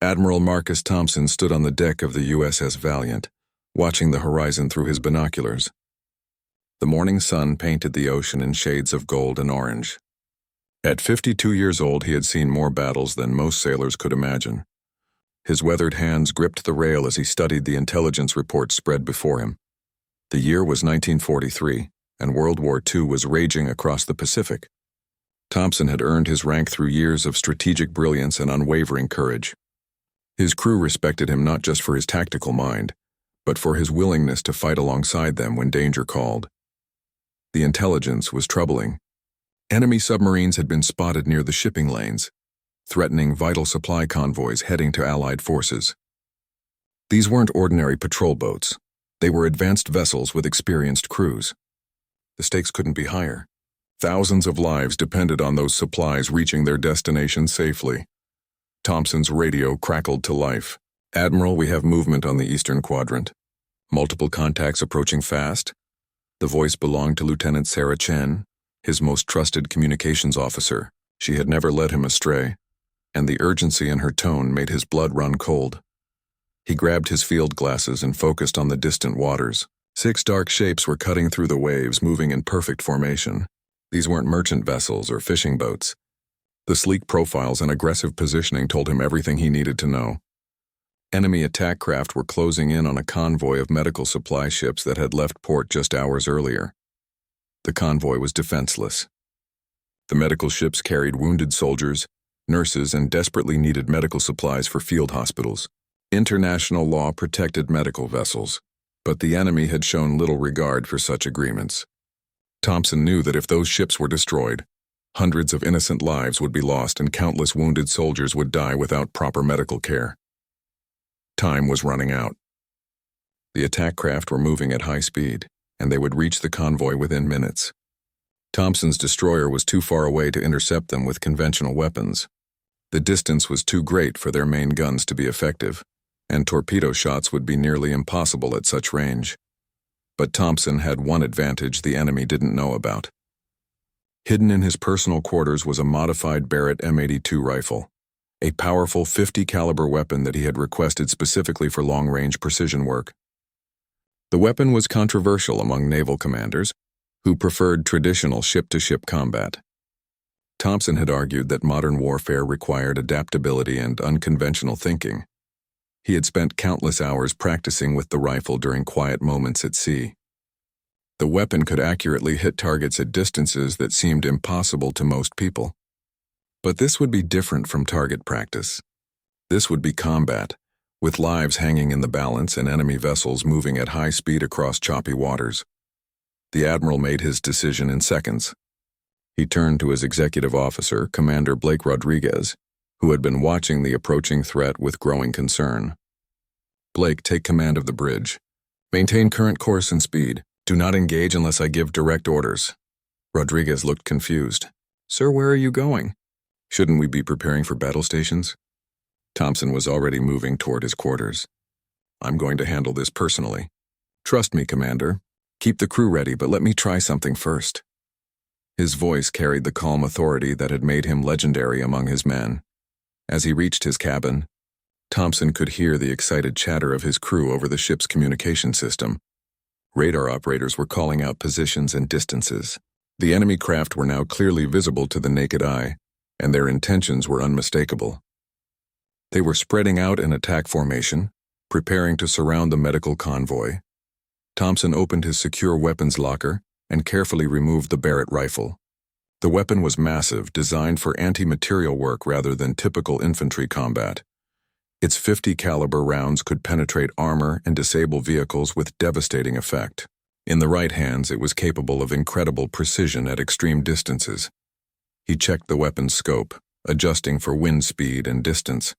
Admiral Marcus Thompson stood on the deck of the USS Valiant, watching the horizon through his binoculars. The morning sun painted the ocean in shades of gold and orange. At 52 years old, he had seen more battles than most sailors could imagine. His weathered hands gripped the rail as he studied the intelligence reports spread before him. The year was 1943, and World War II was raging across the Pacific. Thompson had earned his rank through years of strategic brilliance and unwavering courage. His crew respected him not just for his tactical mind, but for his willingness to fight alongside them when danger called. The intelligence was troubling. Enemy submarines had been spotted near the shipping lanes, threatening vital supply convoys heading to Allied forces. These weren't ordinary patrol boats. They were advanced vessels with experienced crews. The stakes couldn't be higher. Thousands of lives depended on those supplies reaching their destination safely. Thompson's radio crackled to life. "Admiral, we have movement on the eastern quadrant. Multiple contacts approaching fast." The voice belonged to Lieutenant Sarah Chen, his most trusted communications officer. She had never led him astray, and the urgency in her tone made his blood run cold. He grabbed his field glasses and focused on the distant waters. 6 dark shapes were cutting through the waves, moving in perfect formation. These weren't merchant vessels or fishing boats. The sleek profiles and aggressive positioning told him everything he needed to know. Enemy attack craft were closing in on a convoy of medical supply ships that had left port just hours earlier. The convoy was defenseless. The medical ships carried wounded soldiers, nurses, and desperately needed medical supplies for field hospitals. International law protected medical vessels, but the enemy had shown little regard for such agreements. Thompson knew that if those ships were destroyed, hundreds of innocent lives would be lost and countless wounded soldiers would die without proper medical care. Time was running out. The attack craft were moving at high speed, and they would reach the convoy within minutes. Thompson's destroyer was too far away to intercept them with conventional weapons. The distance was too great for their main guns to be effective, and torpedo shots would be nearly impossible at such range. But Thompson had one advantage the enemy didn't know about. Hidden in his personal quarters was a modified Barrett M82 rifle, a powerful .50 caliber weapon that he had requested specifically for long-range precision work. The weapon was controversial among naval commanders, who preferred traditional ship-to-ship combat. Thompson had argued that modern warfare required adaptability and unconventional thinking. He had spent countless hours practicing with the rifle during quiet moments at sea. The weapon could accurately hit targets at distances that seemed impossible to most people. But this would be different from target practice. This would be combat, with lives hanging in the balance and enemy vessels moving at high speed across choppy waters. The Admiral made his decision in seconds. He turned to his executive officer, Commander Blake Rodriguez, who had been watching the approaching threat with growing concern. "Blake, take command of the bridge. Maintain current course and speed. Do not engage unless I give direct orders." Rodriguez looked confused. "Sir, where are you going?" "Shouldn't we be preparing for battle stations?" Thompson was already moving toward his quarters. "I'm going to handle this personally. Trust me, Commander. Keep the crew ready, but let me try something first." His voice carried the calm authority that had made him legendary among his men. As he reached his cabin, Thompson could hear the excited chatter of his crew over the ship's communication system. Radar operators were calling out positions and distances. The enemy craft were now clearly visible to the naked eye, and their intentions were unmistakable. They were spreading out in attack formation, preparing to surround the medical convoy. Thompson opened his secure weapons locker and carefully removed the Barrett rifle. The weapon was massive, designed for anti-material work rather than typical infantry combat. Its .50 caliber rounds could penetrate armor and disable vehicles with devastating effect. In the right hands, it was capable of incredible precision at extreme distances. He checked the weapon's scope, adjusting for wind speed and distance.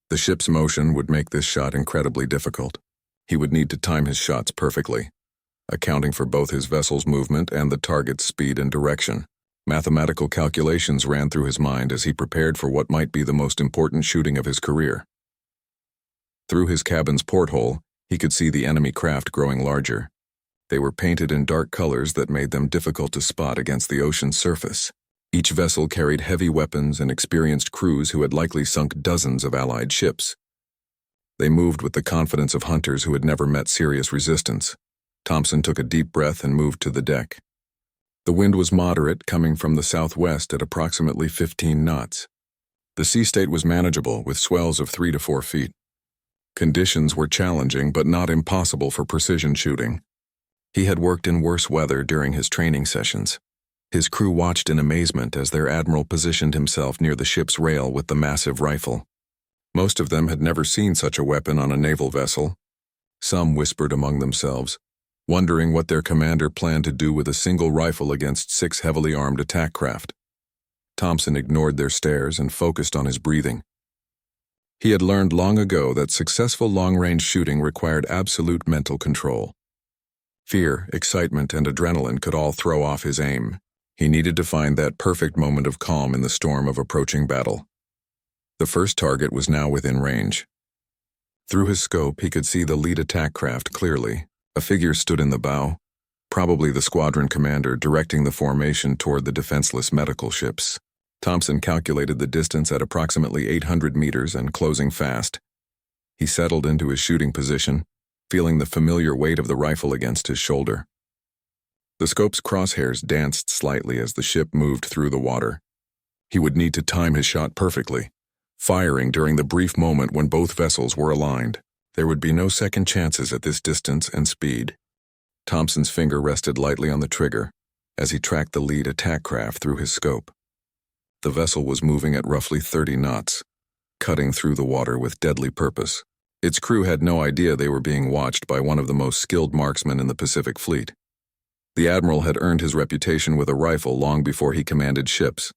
The ship's motion would make this shot incredibly difficult. He would need to time his shots perfectly, accounting for both his vessel's movement and the target's speed and direction. Mathematical calculations ran through his mind as he prepared for what might be the most important shooting of his career. Through his cabin's porthole, he could see the enemy craft growing larger. They were painted in dark colors that made them difficult to spot against the ocean's surface. Each vessel carried heavy weapons and experienced crews who had likely sunk dozens of Allied ships. They moved with the confidence of hunters who had never met serious resistance. Thompson took a deep breath and moved to the deck. The wind was moderate, coming from the southwest at approximately 15 knots. The sea state was manageable, with swells of 3 to 4 feet. Conditions were challenging, but not impossible for precision shooting. He had worked in worse weather during his training sessions. His crew watched in amazement as their admiral positioned himself near the ship's rail with the massive rifle. Most of them had never seen such a weapon on a naval vessel. Some whispered among themselves, wondering what their commander planned to do with a single rifle against 6 heavily armed attack craft. Thompson ignored their stares and focused on his breathing. He had learned long ago that successful long-range shooting required absolute mental control. Fear, excitement, and adrenaline could all throw off his aim. He needed to find that perfect moment of calm in the storm of approaching battle. The first target was now within range. Through his scope, he could see the lead attack craft clearly. A figure stood in the bow, probably the squadron commander, directing the formation toward the defenseless medical ships. Thompson calculated the distance at approximately 800 meters and closing fast. He settled into his shooting position, feeling the familiar weight of the rifle against his shoulder. The scope's crosshairs danced slightly as the ship moved through the water. He would need to time his shot perfectly, firing during the brief moment when both vessels were aligned. There would be no second chances at this distance and speed. Thompson's finger rested lightly on the trigger as he tracked the lead attack craft through his scope. The vessel was moving at roughly 30 knots, cutting through the water with deadly purpose. Its crew had no idea they were being watched by one of the most skilled marksmen in the Pacific Fleet. The Admiral had earned his reputation with a rifle long before he commanded ships.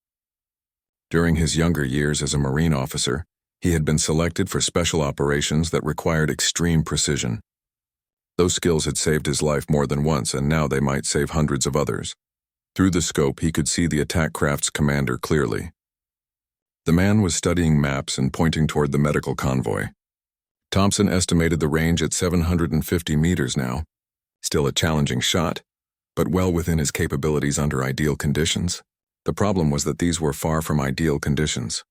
During his younger years as a Marine officer, he had been selected for special operations that required extreme precision. Those skills had saved his life more than once, and now they might save hundreds of others. Through the scope, he could see the attack craft's commander clearly. The man was studying maps and pointing toward the medical convoy. Thompson estimated the range at 750 meters now. Still a challenging shot, but well within his capabilities under ideal conditions. The problem was that these were far from ideal conditions.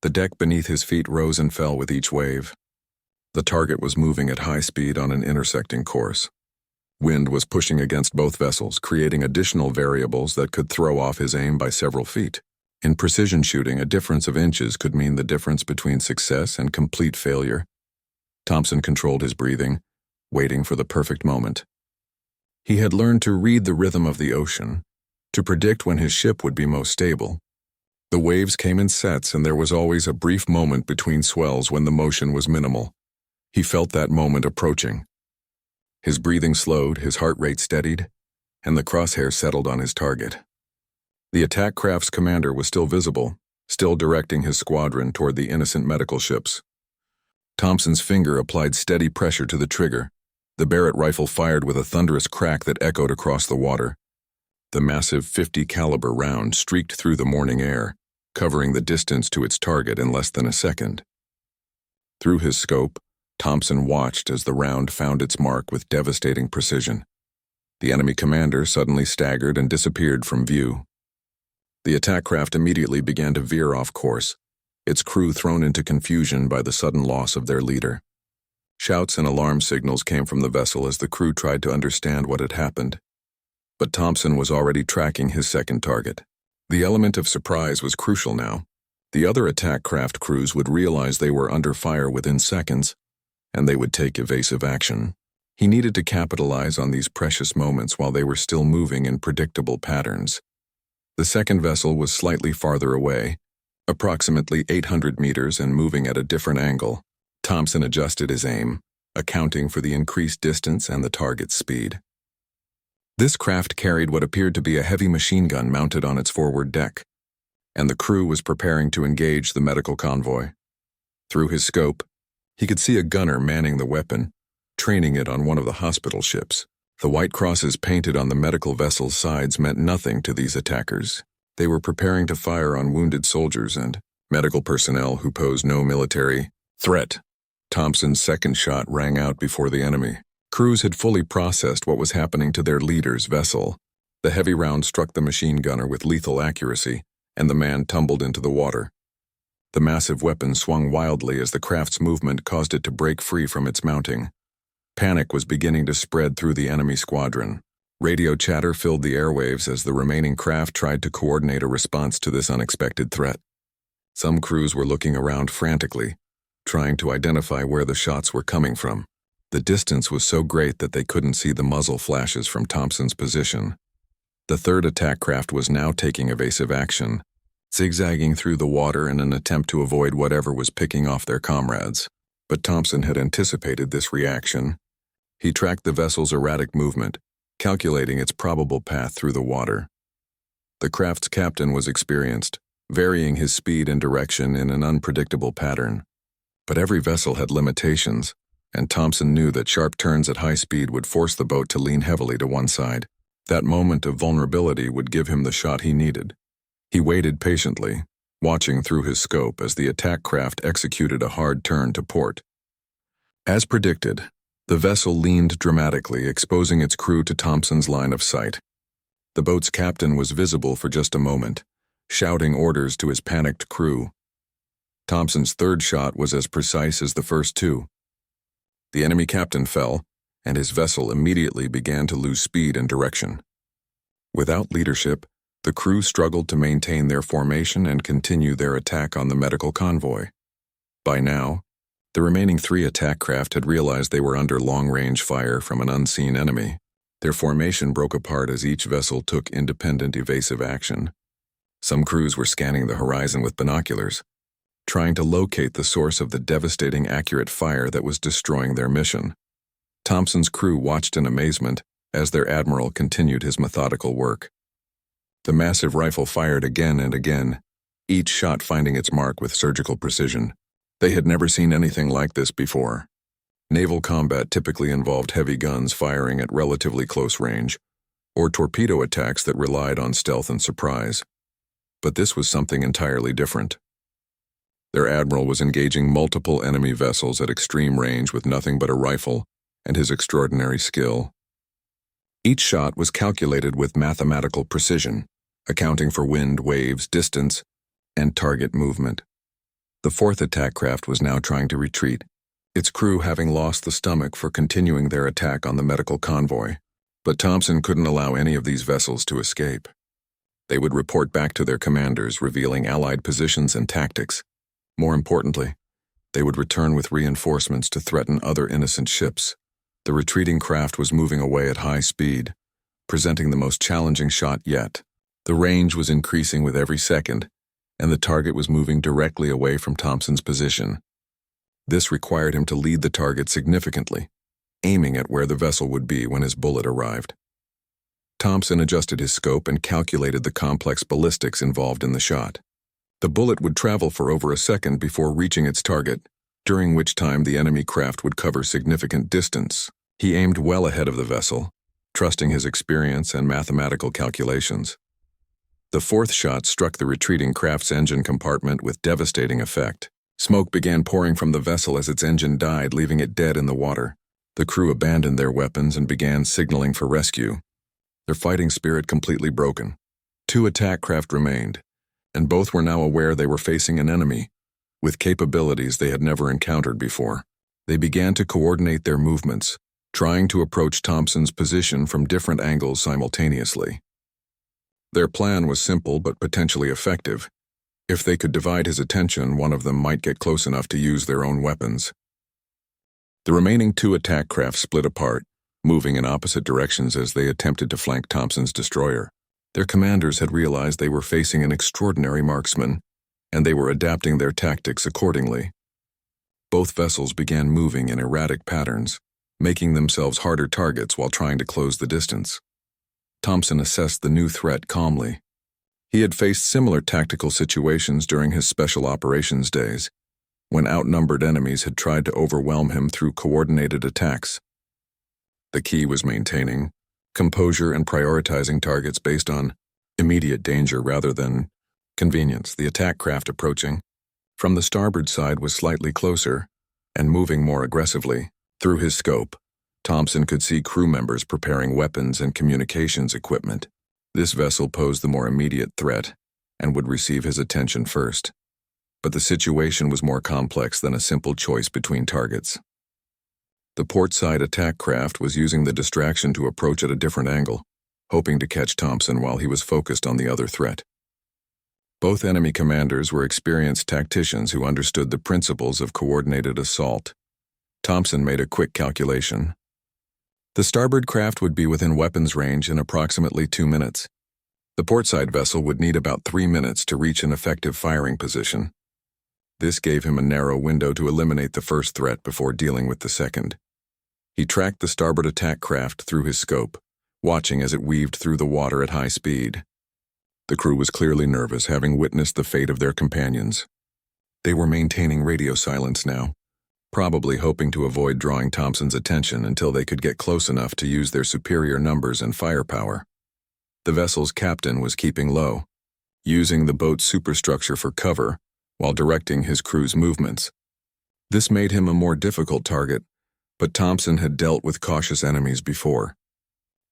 The deck beneath his feet rose and fell with each wave. The target was moving at high speed on an intersecting course. Wind was pushing against both vessels, creating additional variables that could throw off his aim by several feet. In precision shooting, a difference of inches could mean the difference between success and complete failure. Thompson controlled his breathing, waiting for the perfect moment. He had learned to read the rhythm of the ocean, to predict when his ship would be most stable. The waves came in sets, and there was always a brief moment between swells when the motion was minimal. He felt that moment approaching. His breathing slowed, his heart rate steadied, and the crosshair settled on his target. The attack craft's commander was still visible, still directing his squadron toward the innocent medical ships. Thompson's finger applied steady pressure to the trigger. The Barrett rifle fired with a thunderous crack that echoed across the water. The massive .50 caliber round streaked through the morning air, covering the distance to its target in less than a second. Through his scope, Thompson watched as the round found its mark with devastating precision. The enemy commander suddenly staggered and disappeared from view. The attack craft immediately began to veer off course, its crew thrown into confusion by the sudden loss of their leader. Shouts and alarm signals came from the vessel as the crew tried to understand what had happened. But Thompson was already tracking his second target. The element of surprise was crucial now. The other attack craft crews would realize they were under fire within seconds, and they would take evasive action. He needed to capitalize on these precious moments while they were still moving in predictable patterns. The second vessel was slightly farther away, approximately 800 meters and moving at a different angle. Thompson adjusted his aim, accounting for the increased distance and the target's speed. This craft carried what appeared to be a heavy machine gun mounted on its forward deck, and the crew was preparing to engage the medical convoy. Through his scope, he could see a gunner manning the weapon, training it on one of the hospital ships. The white crosses painted on the medical vessel's sides meant nothing to these attackers. They were preparing to fire on wounded soldiers and medical personnel who posed no military threat. Thompson's second shot rang out before the enemy. Crews had fully processed what was happening to their leader's vessel. The heavy round struck the machine gunner with lethal accuracy, and the man tumbled into the water. The massive weapon swung wildly as the craft's movement caused it to break free from its mounting. Panic was beginning to spread through the enemy squadron. Radio chatter filled the airwaves as the remaining craft tried to coordinate a response to this unexpected threat. Some crews were looking around frantically, trying to identify where the shots were coming from. The distance was so great that they couldn't see the muzzle flashes from Thompson's position. The third attack craft was now taking evasive action, zigzagging through the water in an attempt to avoid whatever was picking off their comrades. But Thompson had anticipated this reaction. He tracked the vessel's erratic movement, calculating its probable path through the water. The craft's captain was experienced, varying his speed and direction in an unpredictable pattern. But every vessel had limitations, and Thompson knew that sharp turns at high speed would force the boat to lean heavily to one side. That moment of vulnerability would give him the shot he needed. He waited patiently, watching through his scope as the attack craft executed a hard turn to port. As predicted, the vessel leaned dramatically, exposing its crew to Thompson's line of sight. The boat's captain was visible for just a moment, shouting orders to his panicked crew. Thompson's third shot was as precise as the first two. The enemy captain fell, and his vessel immediately began to lose speed and direction. Without leadership, the crew struggled to maintain their formation and continue their attack on the medical convoy. By now, the remaining 3 attack craft had realized they were under long-range fire from an unseen enemy. Their formation broke apart as each vessel took independent evasive action. Some crews were scanning the horizon with binoculars, trying to locate the source of the devastating accurate fire that was destroying their mission. Thompson's crew watched in amazement as their admiral continued his methodical work. The massive rifle fired again and again, each shot finding its mark with surgical precision. They had never seen anything like this before. Naval combat typically involved heavy guns firing at relatively close range, or torpedo attacks that relied on stealth and surprise. But this was something entirely different. Their admiral was engaging multiple enemy vessels at extreme range with nothing but a rifle and his extraordinary skill. Each shot was calculated with mathematical precision, accounting for wind, waves, distance, and target movement. The fourth attack craft was now trying to retreat, its crew having lost the stomach for continuing their attack on the medical convoy. But Thompson couldn't allow any of these vessels to escape. They would report back to their commanders, revealing Allied positions and tactics. More importantly, they would return with reinforcements to threaten other innocent ships. The retreating craft was moving away at high speed, presenting the most challenging shot yet. The range was increasing with every second, and the target was moving directly away from Thompson's position. This required him to lead the target significantly, aiming at where the vessel would be when his bullet arrived. Thompson adjusted his scope and calculated the complex ballistics involved in the shot. The bullet would travel for over a second before reaching its target, during which time the enemy craft would cover significant distance. He aimed well ahead of the vessel, trusting his experience and mathematical calculations. The fourth shot struck the retreating craft's engine compartment with devastating effect. Smoke began pouring from the vessel as its engine died, leaving it dead in the water. The crew abandoned their weapons and began signaling for rescue, their fighting spirit completely broken. 2 attack craft remained, and both were now aware they were facing an enemy with capabilities they had never encountered before. They began to coordinate their movements, trying to approach Thompson's position from different angles simultaneously. Their plan was simple but potentially effective. If they could divide his attention, one of them might get close enough to use their own weapons. The remaining 2 attack craft split apart, moving in opposite directions as they attempted to flank Thompson's destroyer. Their commanders had realized they were facing an extraordinary marksman, and they were adapting their tactics accordingly. Both vessels began moving in erratic patterns, making themselves harder targets while trying to close the distance. Thompson assessed the new threat calmly. He had faced similar tactical situations during his special operations days, when outnumbered enemies had tried to overwhelm him through coordinated attacks. The key was maintaining composure and prioritizing targets based on immediate danger rather than convenience. The attack craft approaching from the starboard side was slightly closer and moving more aggressively. Through his scope, Thompson could see crew members preparing weapons and communications equipment. This vessel posed the more immediate threat, and would receive his attention first. But the situation was more complex than a simple choice between targets. The portside attack craft was using the distraction to approach at a different angle, hoping to catch Thompson while he was focused on the other threat. Both enemy commanders were experienced tacticians who understood the principles of coordinated assault. Thompson made a quick calculation. The starboard craft would be within weapons range in approximately 2 minutes. The portside vessel would need about 3 minutes to reach an effective firing position. This gave him a narrow window to eliminate the first threat before dealing with the second. He tracked the starboard attack craft through his scope, watching as it weaved through the water at high speed. The crew was clearly nervous, having witnessed the fate of their companions. They were maintaining radio silence now, probably hoping to avoid drawing Thompson's attention until they could get close enough to use their superior numbers and firepower. The vessel's captain was keeping low, using the boat's superstructure for cover while directing his crew's movements. This made him a more difficult target, but Thompson had dealt with cautious enemies before.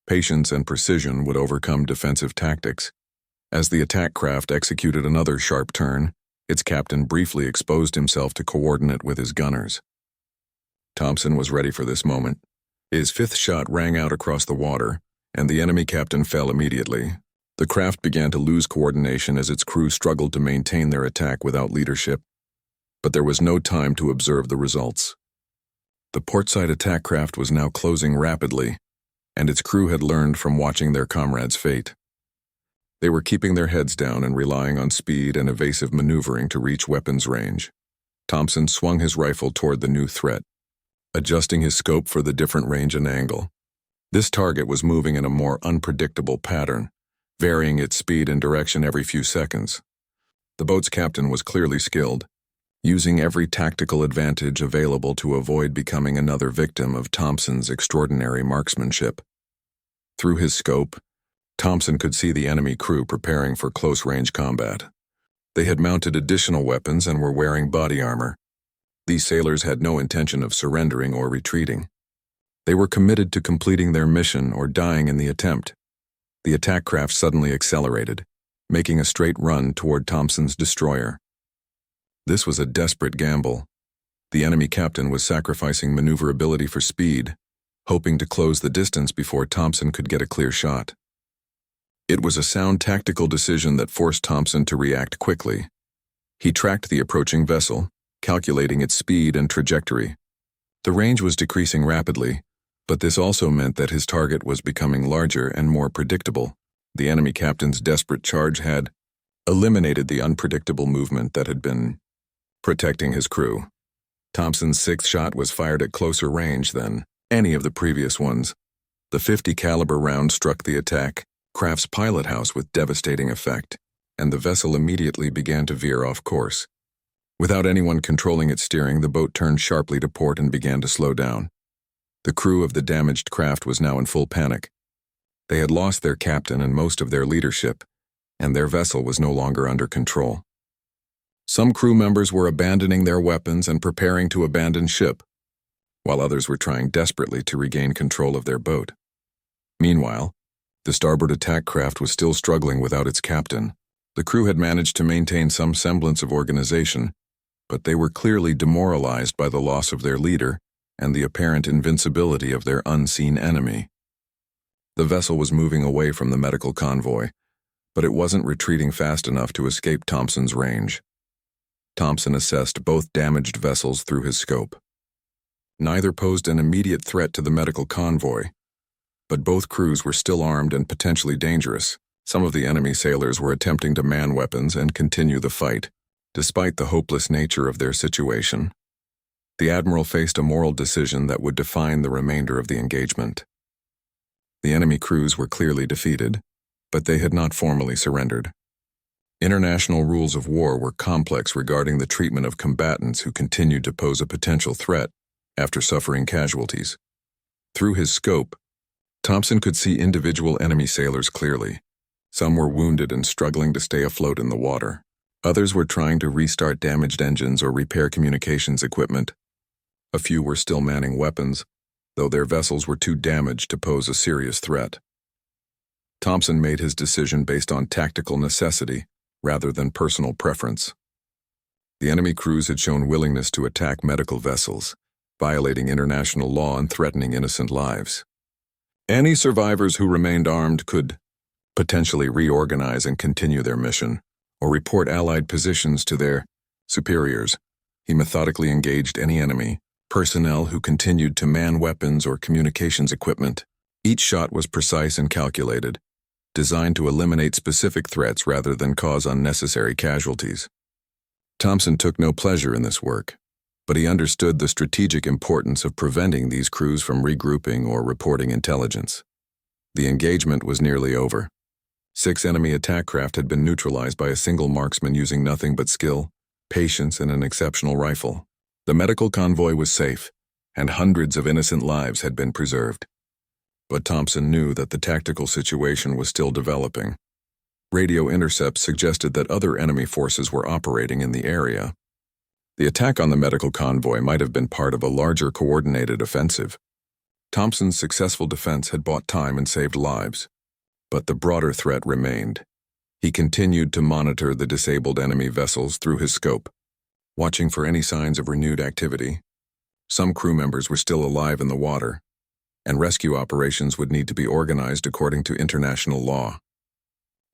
Patience and precision would overcome defensive tactics. As the attack craft executed another sharp turn, its captain briefly exposed himself to coordinate with his gunners. Thompson was ready for this moment. His fifth shot rang out across the water, and the enemy captain fell immediately. The craft began to lose coordination as its crew struggled to maintain their attack without leadership, but there was no time to observe the results. The portside attack craft was now closing rapidly, and its crew had learned from watching their comrades' fate. They were keeping their heads down and relying on speed and evasive maneuvering to reach weapons range. Thompson swung his rifle toward the new threat, adjusting his scope for the different range and angle. This target was moving in a more unpredictable pattern, varying its speed and direction every few seconds. The boat's captain was clearly skilled, using every tactical advantage available to avoid becoming another victim of Thompson's extraordinary marksmanship. Through his scope, Thompson could see the enemy crew preparing for close-range combat. They had mounted additional weapons and were wearing body armor. These sailors had no intention of surrendering or retreating. They were committed to completing their mission or dying in the attempt. The attack craft suddenly accelerated, making a straight run toward Thompson's destroyer. This was a desperate gamble. The enemy captain was sacrificing maneuverability for speed, hoping to close the distance before Thompson could get a clear shot. It was a sound tactical decision that forced Thompson to react quickly. He tracked the approaching vessel, calculating its speed and trajectory. The range was decreasing rapidly, but this also meant that his target was becoming larger and more predictable. The enemy captain's desperate charge had eliminated the unpredictable movement that had been protecting his crew. Thompson's sixth shot was fired at closer range than any of the previous ones. The .50 caliber round struck the attack craft's pilot house with devastating effect, and the vessel immediately began to veer off course. Without anyone controlling its steering, the boat turned sharply to port and began to slow down. The crew of the damaged craft was now in full panic. They had lost their captain and most of their leadership, and their vessel was no longer under control. Some crew members were abandoning their weapons and preparing to abandon ship, while others were trying desperately to regain control of their boat. Meanwhile, the starboard attack craft was still struggling without its captain. The crew had managed to maintain some semblance of organization, but they were clearly demoralized by the loss of their leader and the apparent invincibility of their unseen enemy. The vessel was moving away from the medical convoy, but it wasn't retreating fast enough to escape Thompson's range. Thompson assessed both damaged vessels through his scope. Neither posed an immediate threat to the medical convoy, but both crews were still armed and potentially dangerous. Some of the enemy sailors were attempting to man weapons and continue the fight, despite the hopeless nature of their situation. The Admiral faced a moral decision that would define the remainder of the engagement. The enemy crews were clearly defeated, but they had not formally surrendered. International rules of war were complex regarding the treatment of combatants who continued to pose a potential threat after suffering casualties. Through his scope, Thompson could see individual enemy sailors clearly. Some were wounded and struggling to stay afloat in the water. Others were trying to restart damaged engines or repair communications equipment. A few were still manning weapons, though their vessels were too damaged to pose a serious threat. Thompson made his decision based on tactical necessity rather than personal preference. The enemy crews had shown willingness to attack medical vessels, violating international law and threatening innocent lives. Any survivors who remained armed could potentially reorganize and continue their mission, or report Allied positions to their superiors. He methodically engaged any enemy personnel who continued to man weapons or communications equipment. Each shot was precise and calculated, designed to eliminate specific threats rather than cause unnecessary casualties. Thompson took no pleasure in this work, but he understood the strategic importance of preventing these crews from regrouping or reporting intelligence. The engagement was nearly over. 6 enemy attack craft had been neutralized by a single marksman using nothing but skill, patience, and an exceptional rifle. The medical convoy was safe, and hundreds of innocent lives had been preserved. But Thompson knew that the tactical situation was still developing. Radio intercepts suggested that other enemy forces were operating in the area. The attack on the medical convoy might have been part of a larger coordinated offensive. Thompson's successful defense had bought time and saved lives, but the broader threat remained. He continued to monitor the disabled enemy vessels through his scope, watching for any signs of renewed activity. Some crew members were still alive in the water, and rescue operations would need to be organized according to international law.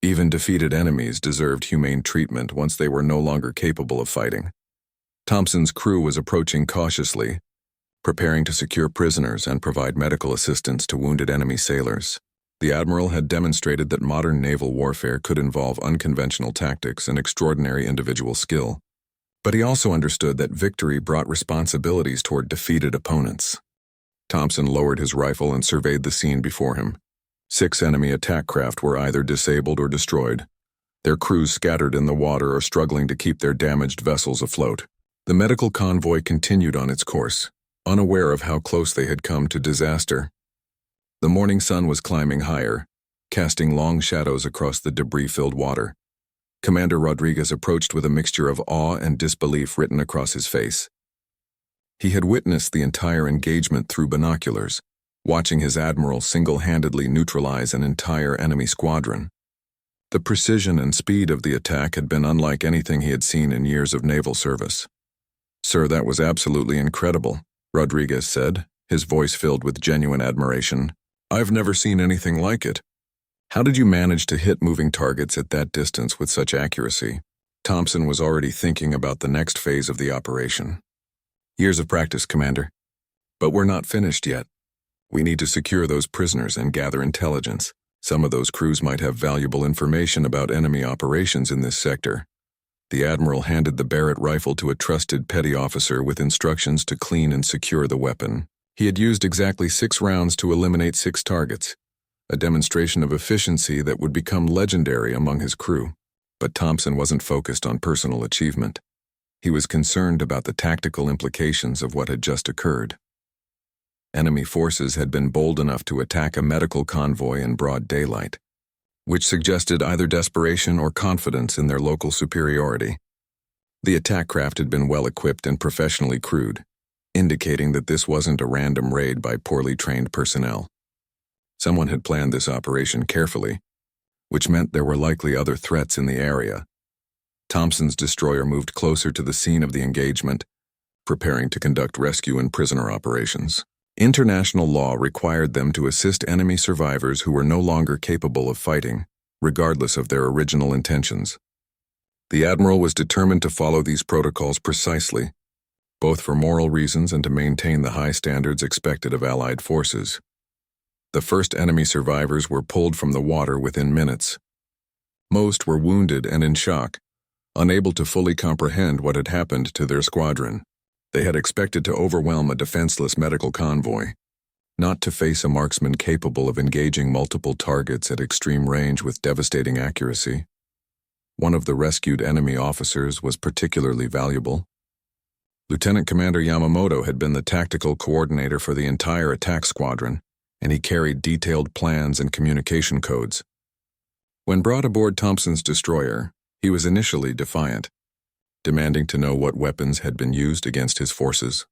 Even defeated enemies deserved humane treatment once they were no longer capable of fighting. Thompson's crew was approaching cautiously, preparing to secure prisoners and provide medical assistance to wounded enemy sailors. The Admiral had demonstrated that modern naval warfare could involve unconventional tactics and extraordinary individual skill. But he also understood that victory brought responsibilities toward defeated opponents. Thompson lowered his rifle and surveyed the scene before him. 6 enemy attack craft were either disabled or destroyed, their crews scattered in the water or struggling to keep their damaged vessels afloat. The medical convoy continued on its course, unaware of how close they had come to disaster. The morning sun was climbing higher, casting long shadows across the debris-filled water. Commander Rodriguez approached with a mixture of awe and disbelief written across his face. He had witnessed the entire engagement through binoculars, watching his admiral single-handedly neutralize an entire enemy squadron. The precision and speed of the attack had been unlike anything he had seen in years of naval service. "Sir, that was absolutely incredible," Rodriguez said, his voice filled with genuine admiration. "I've never seen anything like it. How did you manage to hit moving targets at that distance with such accuracy?" Thompson was already thinking about the next phase of the operation. "Years of practice, Commander. But we're not finished yet. We need to secure those prisoners and gather intelligence. Some of those crews might have valuable information about enemy operations in this sector." The Admiral handed the Barrett rifle to a trusted petty officer with instructions to clean and secure the weapon. He had used exactly 6 rounds to eliminate 6 targets, a demonstration of efficiency that would become legendary among his crew. But Thompson wasn't focused on personal achievement. He was concerned about the tactical implications of what had just occurred. Enemy forces had been bold enough to attack a medical convoy in broad daylight, which suggested either desperation or confidence in their local superiority. The attack craft had been well equipped and professionally crewed, indicating that this wasn't a random raid by poorly trained personnel. Someone had planned this operation carefully, which meant there were likely other threats in the area. Thompson's destroyer moved closer to the scene of the engagement, preparing to conduct rescue and prisoner operations. International law required them to assist enemy survivors who were no longer capable of fighting, regardless of their original intentions. The Admiral was determined to follow these protocols precisely, both for moral reasons and to maintain the high standards expected of Allied forces. The first enemy survivors were pulled from the water within minutes. Most were wounded and in shock, unable to fully comprehend what had happened to their squadron. They had expected to overwhelm a defenseless medical convoy, not to face a marksman capable of engaging multiple targets at extreme range with devastating accuracy. One of the rescued enemy officers was particularly valuable. Lieutenant Commander Yamamoto had been the tactical coordinator for the entire attack squadron, and he carried detailed plans and communication codes. When brought aboard Thompson's destroyer, he was initially defiant, demanding to know what weapons had been used against his forces.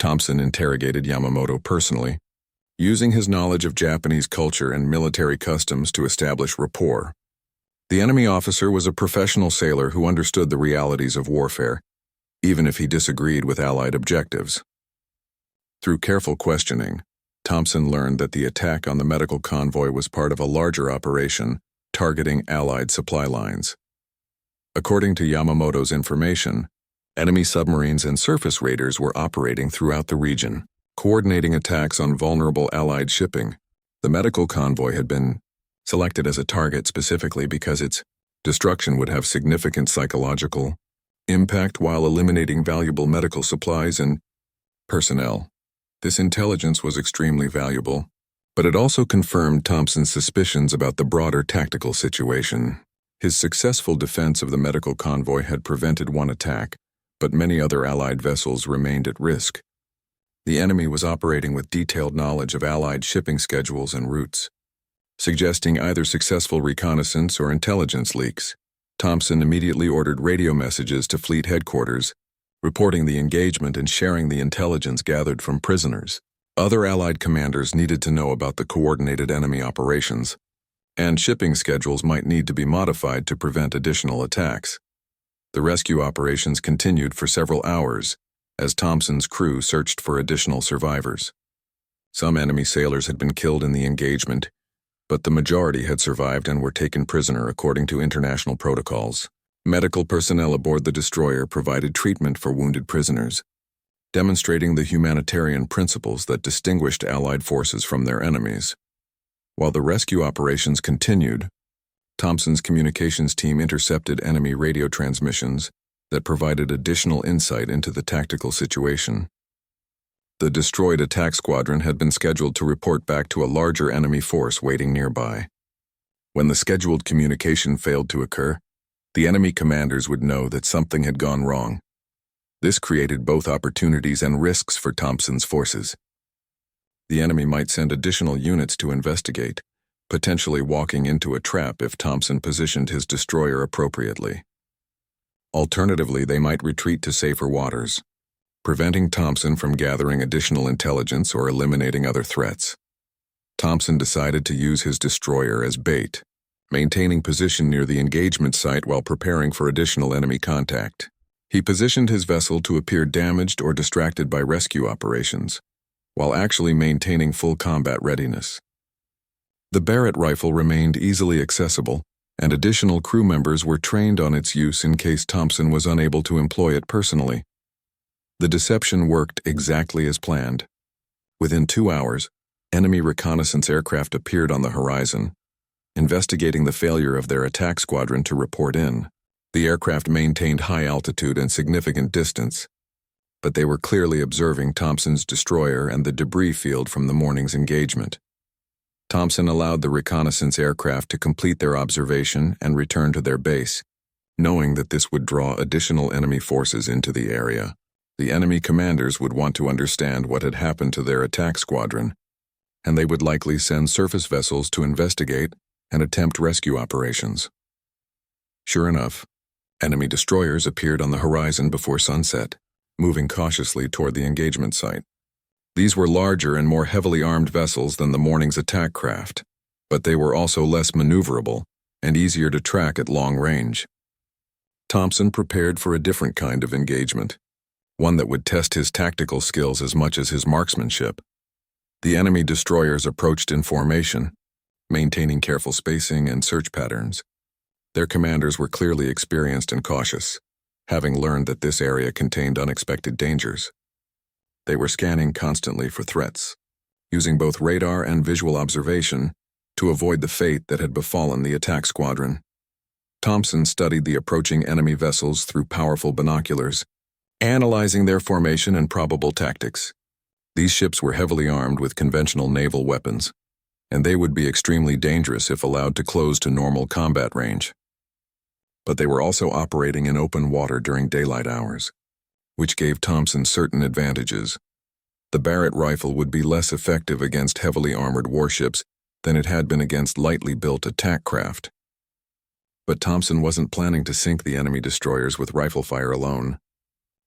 Thompson interrogated Yamamoto personally, using his knowledge of Japanese culture and military customs to establish rapport. The enemy officer was a professional sailor who understood the realities of warfare, even if he disagreed with Allied objectives. Through careful questioning, Thompson learned that the attack on the medical convoy was part of a larger operation targeting Allied supply lines. According to Yamamoto's information, enemy submarines and surface raiders were operating throughout the region, coordinating attacks on vulnerable Allied shipping. The medical convoy had been selected as a target specifically because its destruction would have significant psychological impact while eliminating valuable medical supplies and personnel. This intelligence was extremely valuable, but it also confirmed Thompson's suspicions about the broader tactical situation. His successful defense of the medical convoy had prevented one attack, but many other Allied vessels remained at risk. The enemy was operating with detailed knowledge of Allied shipping schedules and routes, suggesting either successful reconnaissance or intelligence leaks. Thompson immediately ordered radio messages to fleet headquarters, reporting the engagement and sharing the intelligence gathered from prisoners. Other Allied commanders needed to know about the coordinated enemy operations, and shipping schedules might need to be modified to prevent additional attacks. The rescue operations continued for several hours as Thompson's crew searched for additional survivors. Some enemy sailors had been killed in the engagement, but the majority had survived and were taken prisoner according to international protocols. Medical personnel aboard the destroyer provided treatment for wounded prisoners, demonstrating the humanitarian principles that distinguished Allied forces from their enemies. While the rescue operations continued, Thompson's communications team intercepted enemy radio transmissions that provided additional insight into the tactical situation. The destroyed attack squadron had been scheduled to report back to a larger enemy force waiting nearby. When the scheduled communication failed to occur, the enemy commanders would know that something had gone wrong. This created both opportunities and risks for Thompson's forces. The enemy might send additional units to investigate, potentially walking into a trap if Thompson positioned his destroyer appropriately. Alternatively, they might retreat to safer waters, preventing Thompson from gathering additional intelligence or eliminating other threats. Thompson decided to use his destroyer as bait, maintaining position near the engagement site while preparing for additional enemy contact. He positioned his vessel to appear damaged or distracted by rescue operations, while actually maintaining full combat readiness. The Barrett rifle remained easily accessible, and additional crew members were trained on its use in case Thompson was unable to employ it personally. The deception worked exactly as planned. Within 2 hours, enemy reconnaissance aircraft appeared on the horizon, investigating the failure of their attack squadron to report in. The aircraft maintained high altitude and significant distance, but they were clearly observing Thompson's destroyer and the debris field from the morning's engagement. Thompson allowed the reconnaissance aircraft to complete their observation and return to their base, knowing that this would draw additional enemy forces into the area. The enemy commanders would want to understand what had happened to their attack squadron, and they would likely send surface vessels to investigate and attempt rescue operations. Sure enough, enemy destroyers appeared on the horizon before sunset, moving cautiously toward the engagement site. These were larger and more heavily armed vessels than the morning's attack craft, but they were also less maneuverable and easier to track at long range. Thompson prepared for a different kind of engagement, one that would test his tactical skills as much as his marksmanship. The enemy destroyers approached in formation, maintaining careful spacing and search patterns. Their commanders were clearly experienced and cautious, having learned that this area contained unexpected dangers. They were scanning constantly for threats, using both radar and visual observation to avoid the fate that had befallen the attack squadron. Thompson studied the approaching enemy vessels through powerful binoculars, analyzing their formation and probable tactics. These ships were heavily armed with conventional naval weapons, and they would be extremely dangerous if allowed to close to normal combat range. But they were also operating in open water during daylight hours, which gave Thompson certain advantages. The Barrett rifle would be less effective against heavily armored warships than it had been against lightly built attack craft. But Thompson wasn't planning to sink the enemy destroyers with rifle fire alone.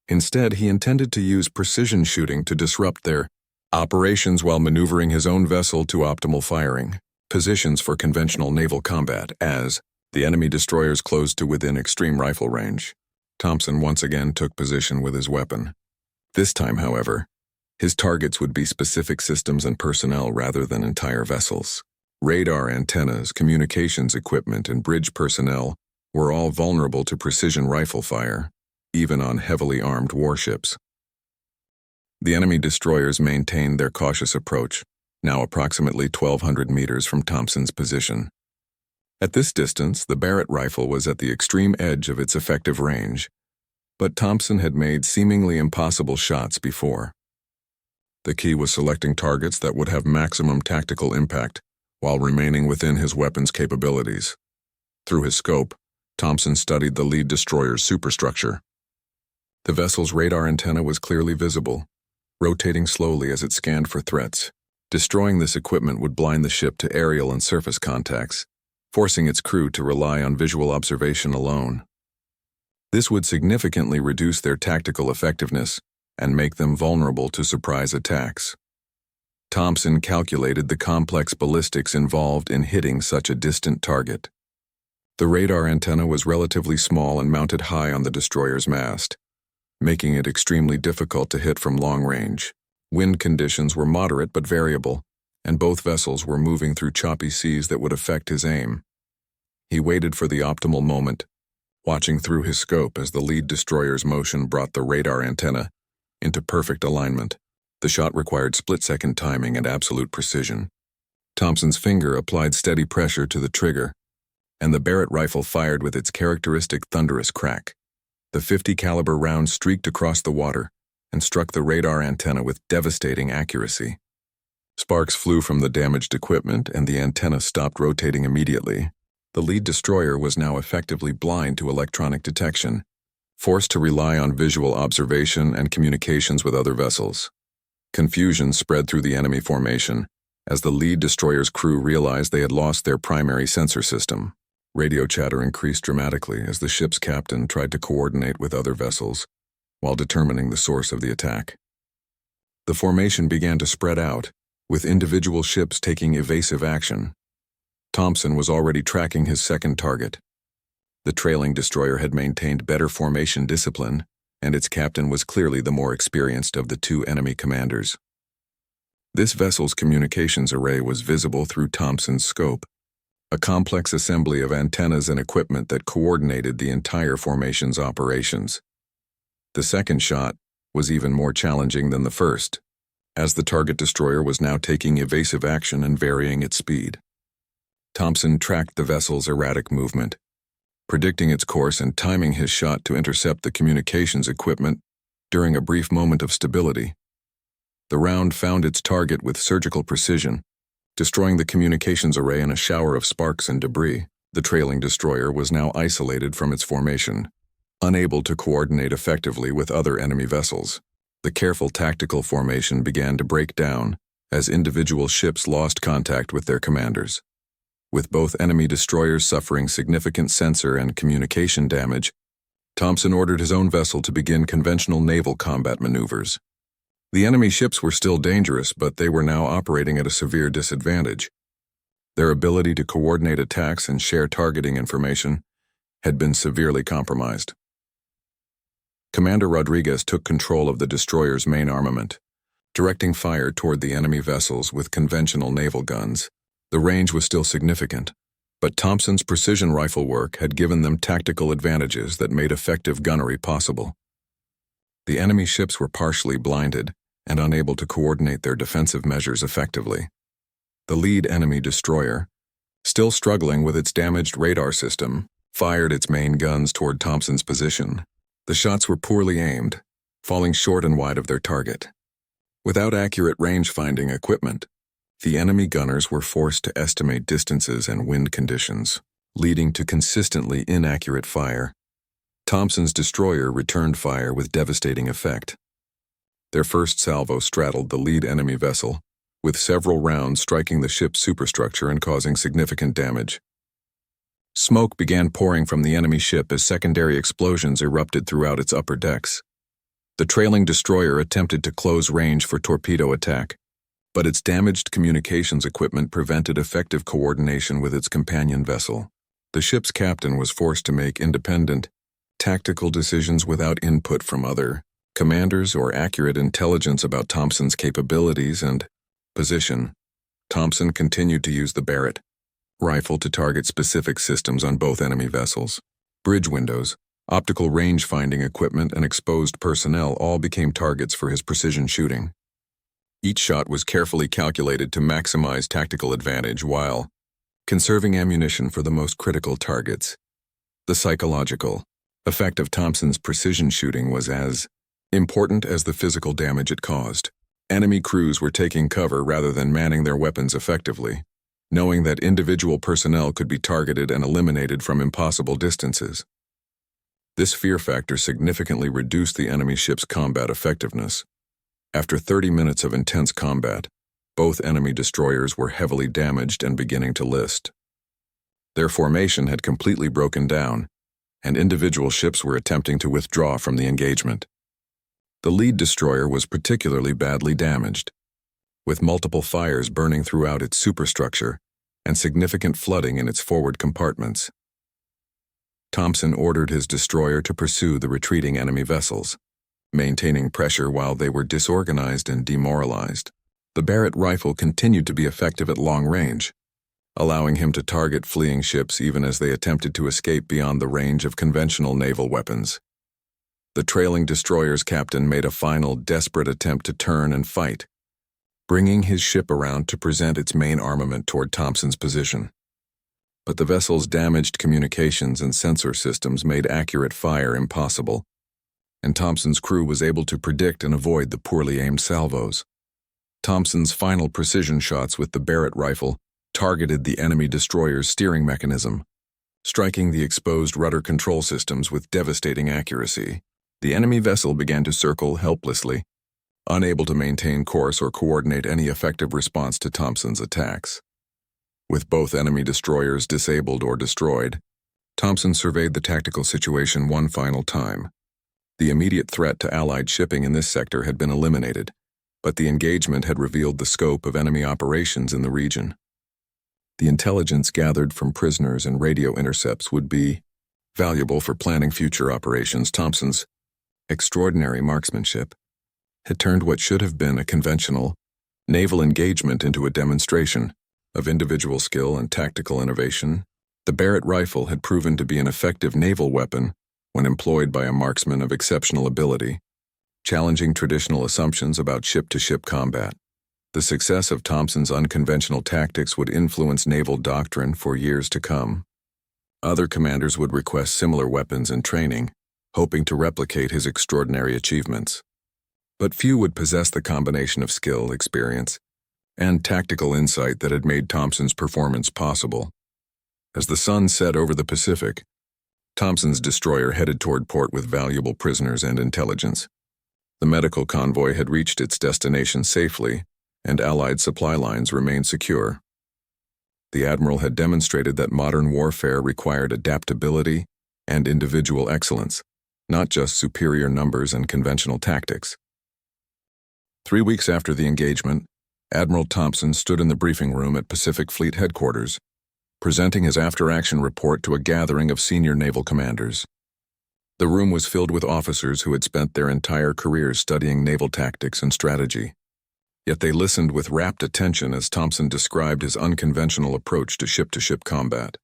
Instead, he intended to use precision shooting to disrupt their operations while maneuvering his own vessel to optimal firing positions for conventional naval combat. As The enemy destroyers closed to within extreme rifle range. Thompson once again took position with his weapon. This time, however, his targets would be specific systems and personnel rather than entire vessels. Radar antennas, communications equipment, and bridge personnel were all vulnerable to precision rifle fire, even on heavily armed warships. The enemy destroyers maintained their cautious approach, now approximately 1,200 meters from Thompson's position. At this distance, the Barrett rifle was at the extreme edge of its effective range, but Thompson had made seemingly impossible shots before. The key was selecting targets that would have maximum tactical impact while remaining within his weapon's capabilities. Through his scope, Thompson studied the lead destroyer's superstructure. The vessel's radar antenna was clearly visible, rotating slowly as it scanned for threats. Destroying this equipment would blind the ship to aerial and surface contacts, forcing its crew to rely on visual observation alone. This would significantly reduce their tactical effectiveness and make them vulnerable to surprise attacks. Thompson calculated the complex ballistics involved in hitting such a distant target. The radar antenna was relatively small and mounted high on the destroyer's mast, making it extremely difficult to hit from long range. Wind conditions were moderate but variable, and both vessels were moving through choppy seas that would affect his aim. He waited for the optimal moment, watching through his scope as the lead destroyer's motion brought the radar antenna into perfect alignment. The shot required split-second timing and absolute precision. Thompson's finger applied steady pressure to the trigger, and the Barrett rifle fired with its characteristic thunderous crack. The .50 caliber round streaked across the water and struck the radar antenna with devastating accuracy. Sparks flew from the damaged equipment, and the antenna stopped rotating immediately. The lead destroyer was now effectively blind to electronic detection, forced to rely on visual observation and communications with other vessels. Confusion spread through the enemy formation as the lead destroyer's crew realized they had lost their primary sensor system. Radio chatter increased dramatically as the ship's captain tried to coordinate with other vessels while determining the source of the attack. The formation began to spread out, with individual ships taking evasive action. Thompson was already tracking his second target. The trailing destroyer had maintained better formation discipline, and its captain was clearly the more experienced of the two enemy commanders. This vessel's communications array was visible through Thompson's scope, a complex assembly of antennas and equipment that coordinated the entire formation's operations. The second shot was even more challenging than the first, as the target destroyer was now taking evasive action and varying its speed. Thompson tracked the vessel's erratic movement, predicting its course and timing his shot to intercept the communications equipment during a brief moment of stability. The round found its target with surgical precision, destroying the communications array in a shower of sparks and debris. The trailing destroyer was now isolated from its formation, unable to coordinate effectively with other enemy vessels. The careful tactical formation began to break down as individual ships lost contact with their commanders. With both enemy destroyers suffering significant sensor and communication damage, Thompson ordered his own vessel to begin conventional naval combat maneuvers. The enemy ships were still dangerous, but they were now operating at a severe disadvantage. Their ability to coordinate attacks and share targeting information had been severely compromised. Commander Rodriguez took control of the destroyer's main armament, directing fire toward the enemy vessels with conventional naval guns. The range was still significant, but Thompson's precision rifle work had given them tactical advantages that made effective gunnery possible. The enemy ships were partially blinded and unable to coordinate their defensive measures effectively. The lead enemy destroyer, still struggling with its damaged radar system, fired its main guns toward Thompson's position. The shots were poorly aimed, falling short and wide of their target. Without accurate range-finding equipment, the enemy gunners were forced to estimate distances and wind conditions, leading to consistently inaccurate fire. Thompson's destroyer returned fire with devastating effect. Their first salvo straddled the lead enemy vessel, with several rounds striking the ship's superstructure and causing significant damage. Smoke began pouring from the enemy ship as secondary explosions erupted throughout its upper decks. The trailing destroyer attempted to close range for torpedo attack, but its damaged communications equipment prevented effective coordination with its companion vessel. The ship's captain was forced to make independent, tactical decisions without input from other commanders or accurate intelligence about Thompson's capabilities and position. Thompson continued to use the Barrett rifle to target specific systems on both enemy vessels. Bridge windows, optical range-finding equipment, and exposed personnel all became targets for his precision shooting. Each shot was carefully calculated to maximize tactical advantage while conserving ammunition for the most critical targets. The psychological effect of Thompson's precision shooting was as important as the physical damage it caused. Enemy crews were taking cover rather than manning their weapons effectively, knowing that individual personnel could be targeted and eliminated from impossible distances. This fear factor significantly reduced the enemy ship's combat effectiveness. After 30 minutes of intense combat, both enemy destroyers were heavily damaged and beginning to list. Their formation had completely broken down, and individual ships were attempting to withdraw from the engagement. The lead destroyer was particularly badly damaged, with multiple fires burning throughout its superstructure and significant flooding in its forward compartments. Thompson ordered his destroyer to pursue the retreating enemy vessels, maintaining pressure while they were disorganized and demoralized. The Barrett rifle continued to be effective at long range, allowing him to target fleeing ships even as they attempted to escape beyond the range of conventional naval weapons. The trailing destroyer's captain made a final desperate attempt to turn and fight, bringing his ship around to present its main armament toward Thompson's position. But the vessel's damaged communications and sensor systems made accurate fire impossible, and Thompson's crew was able to predict and avoid the poorly aimed salvos. Thompson's final precision shots with the Barrett rifle targeted the enemy destroyer's steering mechanism, striking the exposed rudder control systems with devastating accuracy. The enemy vessel began to circle helplessly, unable to maintain course or coordinate any effective response to Thompson's attacks. With both enemy destroyers disabled or destroyed, Thompson surveyed the tactical situation one final time. The immediate threat to Allied shipping in this sector had been eliminated, but the engagement had revealed the scope of enemy operations in the region. The intelligence gathered from prisoners and radio intercepts would be valuable for planning future operations. Thompson's extraordinary marksmanship had turned what should have been a conventional naval engagement into a demonstration of individual skill and tactical innovation. The Barrett rifle had proven to be an effective naval weapon when employed by a marksman of exceptional ability, challenging traditional assumptions about ship-to-ship combat. The success of Thompson's unconventional tactics would influence naval doctrine for years to come. Other commanders would request similar weapons and training, hoping to replicate his extraordinary achievements. But few would possess the combination of skill, experience, and tactical insight that had made Thompson's performance possible. As the sun set over the Pacific, Thompson's destroyer headed toward port with valuable prisoners and intelligence. The medical convoy had reached its destination safely, and Allied supply lines remained secure. The Admiral had demonstrated that modern warfare required adaptability and individual excellence, not just superior numbers and conventional tactics. 3 weeks after the engagement, Admiral Thompson stood in the briefing room at Pacific Fleet headquarters, presenting his after-action report to a gathering of senior naval commanders. The room was filled with officers who had spent their entire careers studying naval tactics and strategy. Yet they listened with rapt attention as Thompson described his unconventional approach to ship-to-ship combat.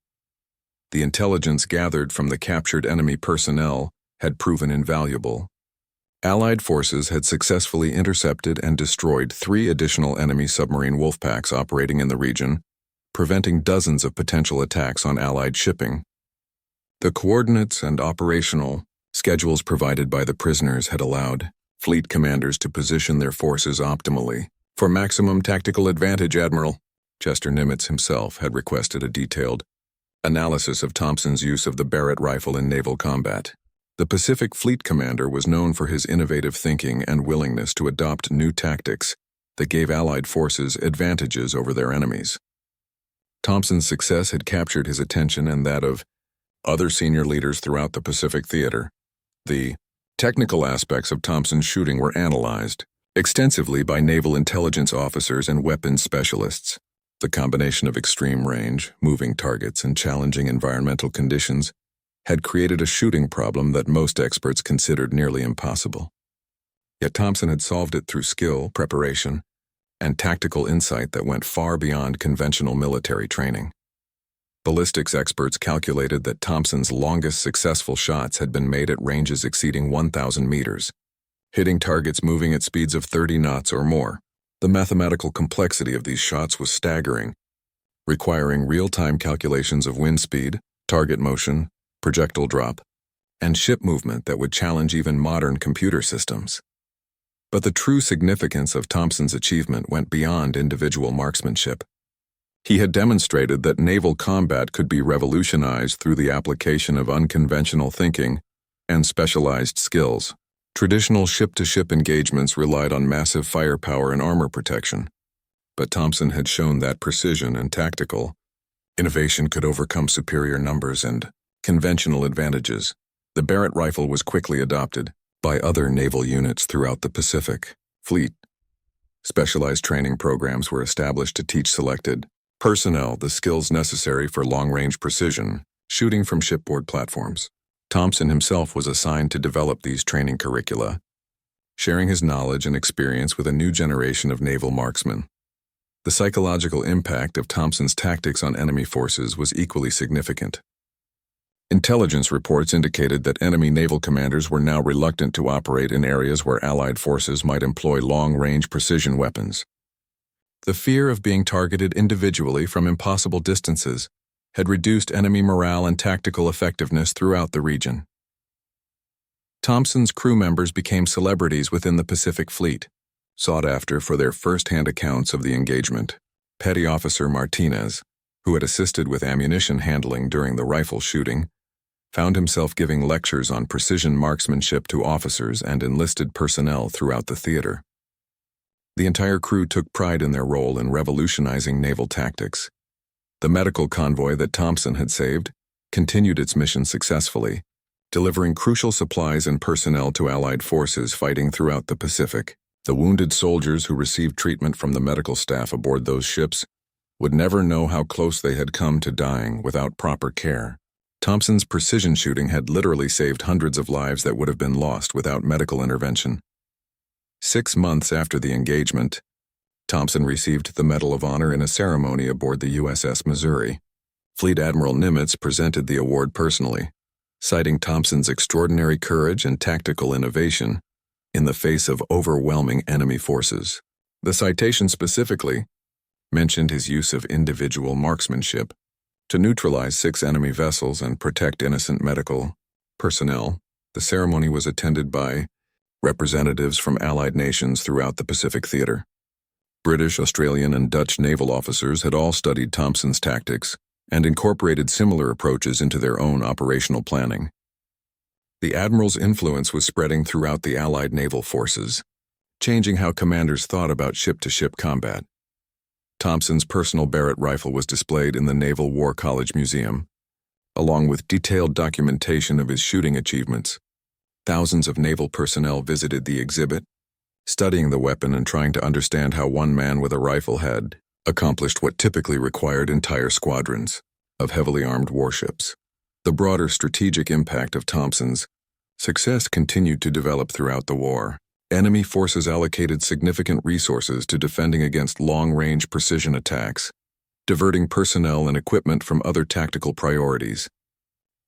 The intelligence gathered from the captured enemy personnel had proven invaluable. Allied forces had successfully intercepted and destroyed 3 additional enemy submarine wolfpacks operating in the region, preventing dozens of potential attacks on Allied shipping. The coordinates and operational schedules provided by the prisoners had allowed fleet commanders to position their forces optimally. For maximum tactical advantage, Admiral Chester Nimitz himself had requested a detailed analysis of Thompson's use of the Barrett rifle in naval combat. The Pacific Fleet commander was known for his innovative thinking and willingness to adopt new tactics that gave Allied forces advantages over their enemies. Thompson's success had captured his attention and that of other senior leaders throughout the Pacific theater. The technical aspects of Thompson's shooting were analyzed extensively by naval intelligence officers and weapons specialists. The combination of extreme range, moving targets, and challenging environmental conditions had created a shooting problem that most experts considered nearly impossible. Yet Thompson had solved it through skill, preparation, and tactical insight that went far beyond conventional military training. Ballistics experts calculated that Thompson's longest successful shots had been made at ranges exceeding 1,000 meters, hitting targets moving at speeds of 30 knots or more. The mathematical complexity of these shots was staggering, requiring real-time calculations of wind speed, target motion, projectile drop, and ship movement that would challenge even modern computer systems. But the true significance of Thompson's achievement went beyond individual marksmanship. He had demonstrated that naval combat could be revolutionized through the application of unconventional thinking and specialized skills. Traditional ship-to-ship engagements relied on massive firepower and armor protection, but Thompson had shown that precision and tactical innovation could overcome superior numbers and conventional advantages. The Barrett rifle was quickly adopted by other naval units throughout the Pacific Fleet. Specialized training programs were established to teach selected personnel the skills necessary for long-range precision, shooting from shipboard platforms. Thompson himself was assigned to develop these training curricula, sharing his knowledge and experience with a new generation of naval marksmen. The psychological impact of Thompson's tactics on enemy forces was equally significant. Intelligence reports indicated that enemy naval commanders were now reluctant to operate in areas where Allied forces might employ long-range precision weapons. The fear of being targeted individually from impossible distances had reduced enemy morale and tactical effectiveness throughout the region. Thompson's crew members became celebrities within the Pacific Fleet, sought after for their first-hand accounts of the engagement. Petty Officer Martinez, who had assisted with ammunition handling during the rifle shooting, found himself giving lectures on precision marksmanship to officers and enlisted personnel throughout the theater. The entire crew took pride in their role in revolutionizing naval tactics. The medical convoy that Thompson had saved continued its mission successfully, delivering crucial supplies and personnel to Allied forces fighting throughout the Pacific. The wounded soldiers who received treatment from the medical staff aboard those ships would never know how close they had come to dying without proper care. Thompson's precision shooting had literally saved hundreds of lives that would have been lost without medical intervention. 6 months after the engagement, Thompson received the Medal of Honor in a ceremony aboard the USS Missouri. Fleet Admiral Nimitz presented the award personally, citing Thompson's extraordinary courage and tactical innovation in the face of overwhelming enemy forces. The citation specifically mentioned his use of individual marksmanship to neutralize 6 enemy vessels and protect innocent medical personnel. The ceremony was attended by representatives from Allied nations throughout the Pacific Theater. British, Australian, and Dutch naval officers had all studied Thompson's tactics and incorporated similar approaches into their own operational planning. The Admiral's influence was spreading throughout the Allied naval forces, changing how commanders thought about ship-to-ship combat. Thompson's personal Barrett rifle was displayed in the Naval War College Museum, along with detailed documentation of his shooting achievements. Thousands of naval personnel visited the exhibit, studying the weapon and trying to understand how one man with a rifle had accomplished what typically required entire squadrons of heavily armed warships. The broader strategic impact of Thompson's success continued to develop throughout the war. Enemy forces allocated significant resources to defending against long-range precision attacks, diverting personnel and equipment from other tactical priorities.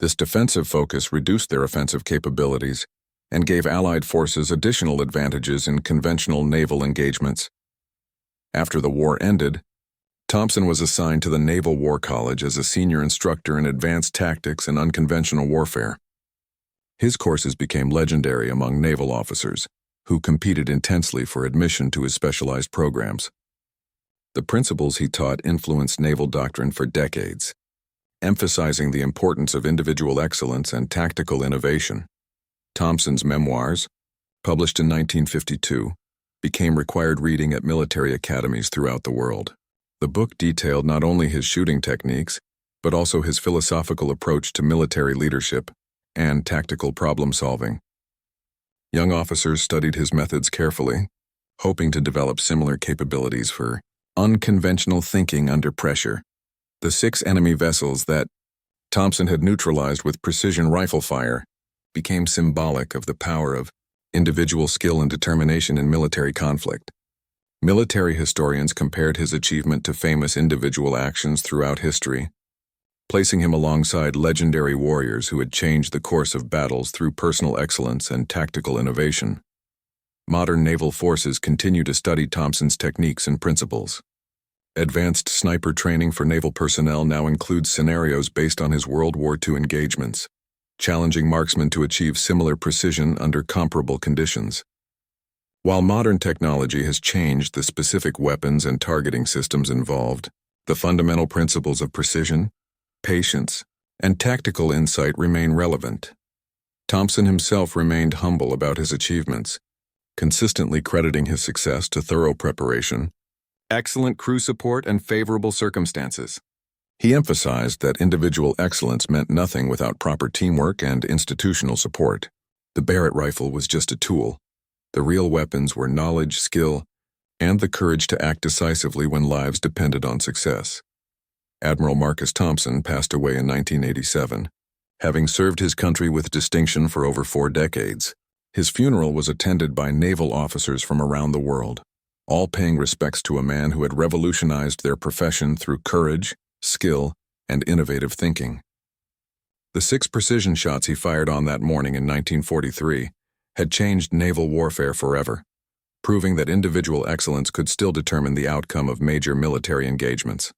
This defensive focus reduced their offensive capabilities and gave Allied forces additional advantages in conventional naval engagements. After the war ended, Thompson was assigned to the Naval War College as a senior instructor in advanced tactics and unconventional warfare. His courses became legendary among naval officers, who competed intensely for admission to his specialized programs. The principles he taught influenced naval doctrine for decades, emphasizing the importance of individual excellence and tactical innovation. Thompson's memoirs, published in 1952, became required reading at military academies throughout the world. The book detailed not only his shooting techniques, but also his philosophical approach to military leadership and tactical problem-solving. Young officers studied his methods carefully, hoping to develop similar capabilities for unconventional thinking under pressure. The 6 enemy vessels that Thompson had neutralized with precision rifle fire became symbolic of the power of individual skill and determination in military conflict. Military historians compared his achievement to famous individual actions throughout history, placing him alongside legendary warriors who had changed the course of battles through personal excellence and tactical innovation. Modern naval forces continue to study Thompson's techniques and principles. Advanced sniper training for naval personnel now includes scenarios based on his World War II engagements, challenging marksmen to achieve similar precision under comparable conditions. While modern technology has changed the specific weapons and targeting systems involved, the fundamental principles of precision, patience, and tactical insight remain relevant. Thompson himself remained humble about his achievements, consistently crediting his success to thorough preparation, excellent crew support, and favorable circumstances. He emphasized that individual excellence meant nothing without proper teamwork and institutional support. The Barrett rifle was just a tool. The real weapons were knowledge, skill, and the courage to act decisively when lives depended on success. Admiral Marcus Thompson passed away in 1987, having served his country with distinction for over 4 decades. His funeral was attended by naval officers from around the world, all paying respects to a man who had revolutionized their profession through courage, skill, and innovative thinking. The 6 precision shots he fired on that morning in 1943 had changed naval warfare forever, proving that individual excellence could still determine the outcome of major military engagements.